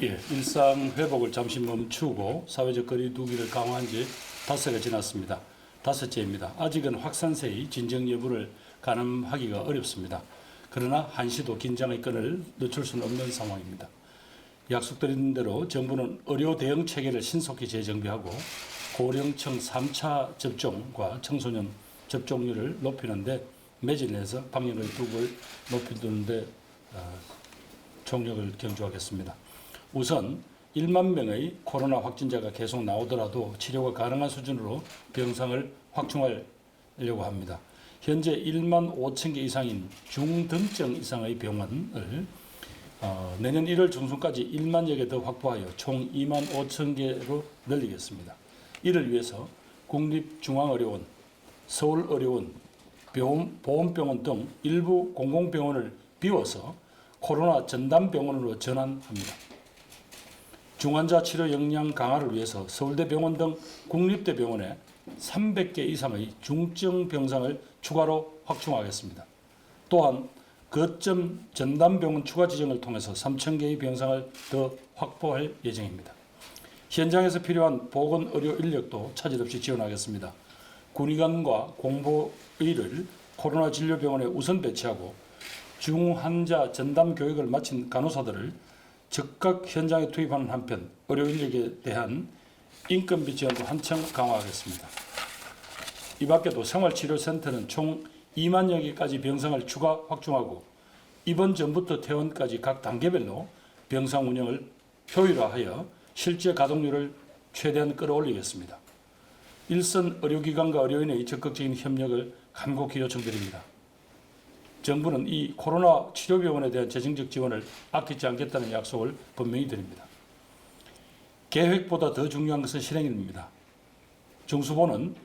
일상 회복을 잠시 멈추고 사회적 거리 두기를 강화한 지 5해가 지났습니다. 5째입니다. 아직은 확산세의 진정 여부를 가늠하기가 어렵습니다. 그러나 한시도 긴장의 끈을 늦출 수는 없는 상황입니다. 약속드린 대로 정부는 의료 대응 체계를 신속히 재정비하고 고령층 3차 접종과 청소년 접종률을 높이는데 매진해서 방역의 둑을 높이는데 총력을 경주하겠습니다. 우선 1만 명의 코로나 확진자가 계속 나오더라도 치료가 가능한 수준으로 병상을 확충하려고 합니다. 현재 1만 5천 개 이상인 중등증 이상의 병원을 내년 1월 중순까지 1만여 개 더 확보하여 총 2만 5천 개로 늘리겠습니다. 이를 위해서 국립중앙의료원, 서울의료원, 보험병원 등 일부 공공병원을 비워서 코로나 전담병원으로 전환합니다. 중환자 치료 역량 강화를 위해서 서울대병원 등 국립대병원에 300개 이상의 중증 병상을 추가로 확충하겠습니다. 또한 거점 전담병원 추가 지정을 통해서 3,000개의 병상을 더 확보할 예정입니다. 현장에서 필요한 보건의료 인력도 차질 없이 지원하겠습니다. 군의관과 공보의를 코로나 진료병원에 우선 배치하고 중환자 전담 교육을 마친 간호사들을 즉각 현장에 투입하는 한편 의료 인력에 대한 인건비 지원도 한층 강화하겠습니다. 이 밖에도 생활치료센터는 총 2만여 개까지 병상을 추가 확충하고 입원 전부터 퇴원까지 각 단계별로 병상 운영을 효율화하여 실제 가동률을 최대한 끌어올리겠습니다. 일선 의료기관과 의료인의 적극적인 협력을 간곡히 요청드립니다. 정부는 이 코로나 치료병원에 대한 재정적 지원을 아끼지 않겠다는 약속을 분명히 드립니다. 계획보다 더 중요한 것은 실행입니다. 중수본은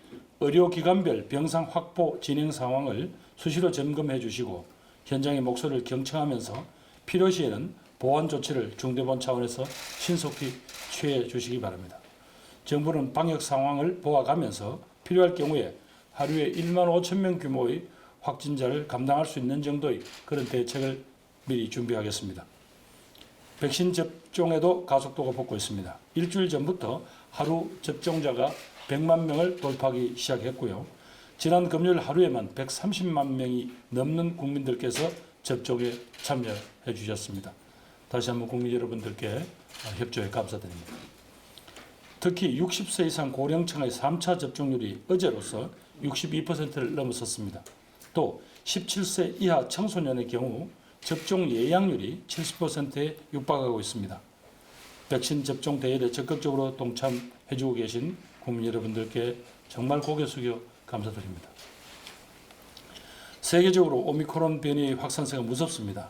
의료기관별 병상 확보 진행 상황을 수시로 점검해 주시고 현장의 목소리를 경청하면서 필요시에는 보완 조치를 중대본 차원에서 신속히 취해 주시기 바랍니다. 정부는 방역 상황을 보아가면서 필요할 경우에 하루에 1만 5천 명 규모의 확진자를 감당할 수 있는 정도의 그런 대책을 미리 준비하겠습니다. 백신 접종에도 가속도가 붙고 있습니다. 일주일 전부터 하루 접종자가 100만 명을 돌파하기 시작했고요. 지난 금요일 하루에만 130만 명이 넘는 국민들께서 접종에 참여해 주셨습니다. 다시 한번 국민 여러분들께 협조에 감사드립니다. 특히 60세 이상 고령층의 3차 접종률이 어제로서 62%를 넘어섰습니다. 또 17세 이하 청소년의 경우 접종 예약률이 70%에 육박하고 있습니다. 백신 접종 대회에 적극적으로 동참해주고 계신 국민 여러분들께 정말 고개 숙여 감사드립니다. 세계적으로 오미크론 변이의 확산세가 무섭습니다.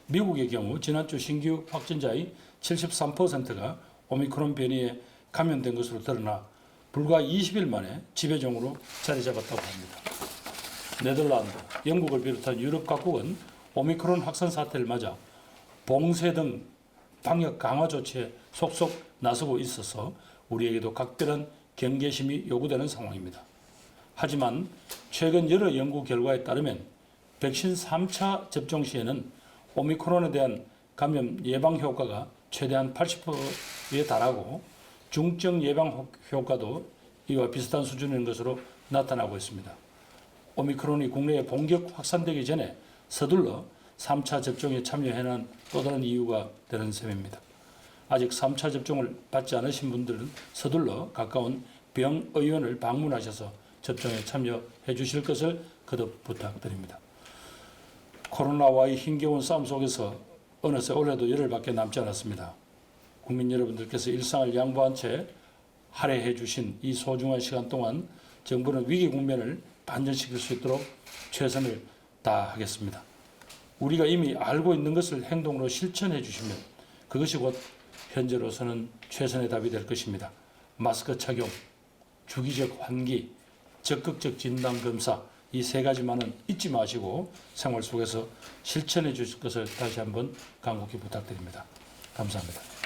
미국의 경우 지난주 신규 확진자의 73%가 오미크론 변이에 감염된 것으로 드러나 불과 20일 만에 지배종으로 자리 잡았다고 합니다. 네덜란드, 영국을 비롯한 유럽 각국은 오미크론 확산 사태를 맞아 봉쇄 등 방역 강화 조치에 속속 나서고 있어서 우리에게도 각별한 경계심이 요구되는 상황입니다. 하지만 최근 여러 연구 결과에 따르면 백신 3차 접종 시에는 오미크론에 대한 감염 예방 효과가 최대한 80%에 달하고 중증 예방 효과도 이와 비슷한 수준인 것으로 나타나고 있습니다. 오미크론이 국내에 본격 확산되기 전에 서둘러 3차 접종에 참여해는 또 다른 이유가 되는 셈입니다. 아직 3차 접종을 받지 않으신 분들은 서둘러 가까운 병의원을 방문하셔서 접종에 참여해 주실 것을 거듭 부탁드립니다. 코로나와의 힘겨운 싸움 속에서 어느새 올해도 열흘밖에 남지 않았습니다. 국민 여러분들께서 일상을 양보한 채 할애해 주신 이 소중한 시간 동안 정부는 위기 국면을 반전시킬 수 있도록 최선을 다하겠습니다. 우리가 이미 알고 있는 것을 행동으로 실천해 주시면 그것이 곧 현재로서는 최선의 답이 될 것입니다. 마스크 착용, 주기적 환기, 적극적 진단검사 이 세 가지만은 잊지 마시고 생활 속에서 실천해 주실 것을 다시 한번 간곡히 부탁드립니다. 감사합니다.